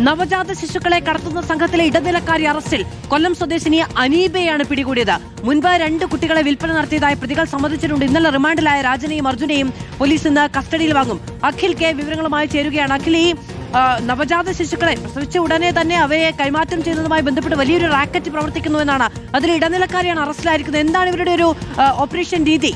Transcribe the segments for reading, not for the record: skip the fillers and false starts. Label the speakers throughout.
Speaker 1: നവജാത ശിശുക്കളെ കടത്തുന്ന സംഘത്തിലെ ഇടനിലക്കാരി അറസ്റ്റിൽ. കൊല്ലം സ്വദേശിനി അനീബയെയാണ് പിടികൂടിയത്. മുൻപ് 2 കുട്ടികളെ വിൽപ്പന നടത്തിയതായി പ്രതികൾ സമ്മതിച്ചിട്ടുണ്ട്. ഇന്നലെ റിമാൻഡിലായ രാജനെയും അർജുനെയും പോലീസ് ഇന്ന് കസ്റ്റഡിയിൽ വാങ്ങും. അഖിൽ കെ വിവരങ്ങളുമായി ചേരുകയാണ്. അഖിൽ, ഈ നവജാത ശിശുക്കളെ പ്രസവിച്ച ഉടനെ തന്നെ അവയെ കൈമാറ്റം ചെയ്യുന്നതുമായി ബന്ധപ്പെട്ട് വലിയൊരു റാക്കറ്റ് പ്രവർത്തിക്കുന്നുവെന്നാണ്. അതിൽ ഇടനിലക്കാരിയാണ് അറസ്റ്റിലായിരിക്കുന്നത്. എന്താണ് ഇവരുടെ ഒരു ഓപ്പറേഷൻ രീതി?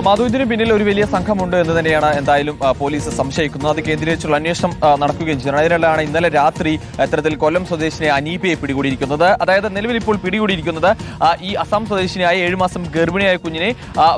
Speaker 2: മാധുവിന് പിന്നിൽ ഒരു വലിയ സംഘമുണ്ട് എന്ന് തന്നെയാണ് എന്തായാലും പോലീസ് സംശയിക്കുന്നത്. അത് കേന്ദ്രീകരിച്ചുള്ള അന്വേഷണം നടക്കുകയും ചെയ്യുന്നത്. അതിനാലാണ് ഇന്നലെ രാത്രി ഇത്തരത്തിൽ കൊല്ലം സ്വദേശിനെ അനീബയെ പിടികൂടിയിരിക്കുന്നത്. അതായത് നിലവിൽ ഇപ്പോൾ പിടികൂടിയിരിക്കുന്നത് ഈ അസം സ്വദേശിനിയായ 7 മാസം ഗർഭിണിയായ കുഞ്ഞിനെ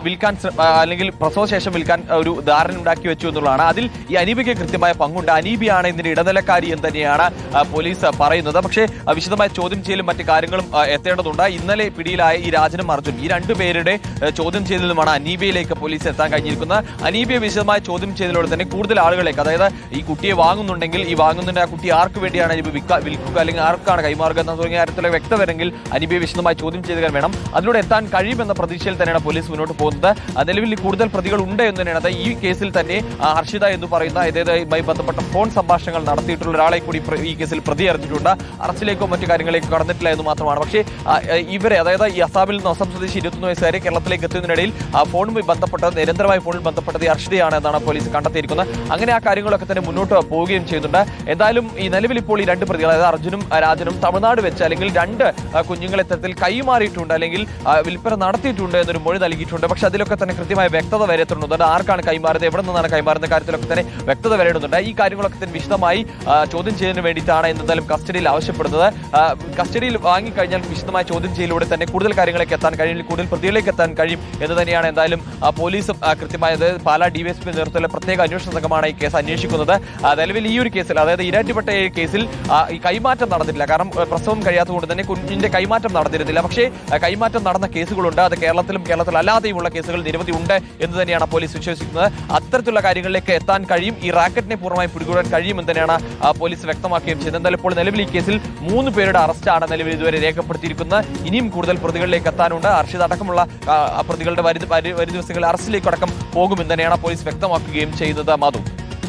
Speaker 2: വിൽക്കാൻ അല്ലെങ്കിൽ പ്രസവശേഷം വിൽക്കാൻ ഒരു ധാരണ ഉണ്ടാക്കി വെച്ചു എന്നുള്ളതാണ്. അതിൽ ഈ അനീബയ്ക്ക് കൃത്യമായ പങ്കുണ്ട്. അനീബയാണ് ഇതിന്റെ ഇടനിലക്കാരി എന്ന് തന്നെയാണ് പോലീസ് പറയുന്നത്. പക്ഷേ വിശദമായ ചോദ്യം ചെയ്യലും മറ്റു കാര്യങ്ങളും എത്തേണ്ടതുണ്ട്. ഇന്നലെ പിടിയിലായ ഈ രാജനും അർജുൻ, ഈ 2 പേരുടെ ചോദ്യം ചെയ്തതിലുമാണ് അനീബയിൽ പോലീസ് എത്താൻ കഴിഞ്ഞിരിക്കുന്നത്. അനീബയെ വിശദമായ ചോദ്യം ചെയ്തതിലൂടെ തന്നെ കൂടുതൽ ആളുകളേക്ക്, അതായത് ഈ കുട്ടിയെ വാങ്ങുന്നുണ്ടെങ്കിൽ ഈ വാങ്ങുന്നതിന്റെ ആ കുട്ടി ആർക്ക് വേണ്ടിയാണ് വിൽക്കുക അല്ലെങ്കിൽ ആർക്കാണ് കൈമാറുക എന്ന തുടങ്ങിയ കാര്യത്തിലെ വ്യക്തതവരെങ്കിൽ അനീബയെ വിശദമായി ചോദ്യം ചെയ്തുകൾ വേണം. അതിലൂടെ എത്താൻ കഴിയുമെന്ന പ്രതീക്ഷയിൽ തന്നെയാണ് പോലീസ് മുന്നോട്ട് പോകുന്നത്. നിലവിൽ കൂടുതൽ പ്രതികൾ ഉണ്ട് എന്ന് തന്നെയാണ്. ഈ കേസിൽ തന്നെ ഹർഷിത എന്ന് പറയുന്ന ഇതുമായി ബന്ധപ്പെട്ട ഫോൺ സംഭാഷണങ്ങൾ നടത്തിയിട്ടുള്ള ഒരാളെ കൂടി ഈ കേസിൽ പ്രതി അറിഞ്ഞിട്ടുണ്ട്. അറസ്റ്റിലേക്കോ മറ്റു കാര്യങ്ങളിലേക്കോ കടന്നിട്ടില്ല എന്ന് മാത്രമാണ്. പക്ഷേ ഇവരെ, അതായത് ഈ അസാമിൽ നിന്ന് അസം സ്വദേശി 21 വയസ്സുകാരെ കേരളത്തിലേക്ക് എത്തുന്നതിനിടയിൽ ഫോണുമായി ബന്ധപ്പെട്ടത്, നിരന്തരമായി ഫോണിൽ ബന്ധപ്പെട്ടത് ഈ ഹർഷിതയാണ് എന്നാണ് പോലീസ് കണ്ടെത്തിയിരിക്കുന്നത്. അങ്ങനെ ആ കാര്യങ്ങളൊക്കെ തന്നെ മുന്നോട്ട് പോവുകയും ചെയ്യുന്നുണ്ട്. എന്തായാലും ഈ നിലവിൽ ഇപ്പോൾ ഈ 2 പ്രതികൾ, അതായത് അർജുനും രാജനും തമിഴ്നാട് വെച്ച് അല്ലെങ്കിൽ 2 കുഞ്ഞുങ്ങളെ ഇത്തരത്തിൽ കൈമാറിയിട്ടുണ്ട് അല്ലെങ്കിൽ വിൽപ്പന നടത്തിയിട്ടുണ്ട് എന്നൊരു മൊഴി നൽകിയിട്ടുണ്ട്. പക്ഷെ അതിലൊക്കെ തന്നെ കൃത്യമായ വ്യക്തത വരേണ്ടതുണ്ട്. ആർക്കാണ് കൈമാറുന്നത്, എവിടെ നിന്നാണ് കൈമാറുന്ന കാര്യത്തിലൊക്കെ തന്നെ വ്യക്തത വരേണ്ടതുണ്ട്. ഈ കാര്യങ്ങളൊക്കെ തന്നെ വിശദമായി ചോദ്യം ചെയ്യുന്നതിന് വേണ്ടിയിട്ടാണ് എന്തായാലും കസ്റ്റഡിയിൽ ആവശ്യപ്പെടുന്നത്. കസ്റ്റഡിയിൽ വാങ്ങിക്കഴിഞ്ഞാൽ വിശദമായ ചോദ്യം ചെയ്യലിലൂടെ തന്നെ കൂടുതൽ കാര്യങ്ങളിലേക്ക് എത്താൻ കഴിയും, കൂടുതൽ പ്രതികളിലേക്ക് എത്താൻ കഴിയും എന്ന് തന്നെയാണ് എന്തായാലും പോലീസും കൃത്യമായത് പാലാ ഡിവൈഎസ്പി നേതൃത്വത്തിലുള്ള പ്രത്യേക അന്വേഷണ സംഘമാണ് ഈ കേസ് അന്വേഷിക്കുന്നത്. നിലവിൽ ഈ ഒരു കേസിൽ, അതായത് ഇരാറ്റുപേട്ട കേസിൽ ഈ കൈമാറ്റം നടന്നിട്ടില്ല. കാരണം പ്രസവം കഴിയാത്തതുകൊണ്ട് തന്നെ കുഞ്ഞിന്റെ കൈമാറ്റം നടന്നിരുന്നില്ല. പക്ഷേ കൈമാറ്റം നടന്ന കേസുകളുണ്ട്. അത് കേരളത്തിലല്ലാതെയുമുള്ള കേസുകൾ നിരവധി ഉണ്ട് എന്ന് തന്നെയാണ് പോലീസ് വിശ്വസിക്കുന്നത്. അത്തരത്തിലുള്ള കാര്യങ്ങളിലേക്ക് എത്താൻ കഴിയും, ഈ റാക്കറ്റിനെ പൂർണ്ണമായി പിടികൂടാൻ കഴിയുമെന്ന് തന്നെയാണ് പോലീസ് വ്യക്തമാക്കുകയും ചെയ്യുന്നത്. എന്തായാലും ഇപ്പോൾ നിലവിൽ ഈ കേസിൽ 3 പേരുടെ അറസ്റ്റാണ് നിലവിൽ ഇതുവരെ രേഖപ്പെടുത്തിയിരിക്കുന്നത്. ഇനിയും കൂടുതൽ പ്രതികളിലേക്ക് എത്താനുണ്ട്. ഹർഷിത അടക്കമുള്ള പ്രതികളുടെ വരും ദിവസങ്ങളിൽ അറസ്റ്റിലേക്ക് അടക്കം പോകുമെന്ന് തന്നെയാണ് പോലീസ് വ്യക്തമാക്കുകയും ചെയ്യുന്നത്. മാധു,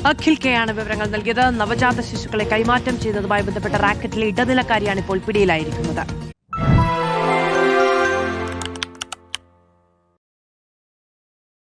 Speaker 1: അഖിൽ കെ ആണ് വിവരങ്ങൾ നൽകിയത്. നവജാത ശിശുക്കളെ കൈമാറ്റം ചെയ്തതുമായി ബന്ധപ്പെട്ട റാക്കറ്റിലെ ഇടനിലക്കാരിയാണ് ഇപ്പോൾ പിടിയിലായിരിക്കുന്നത്.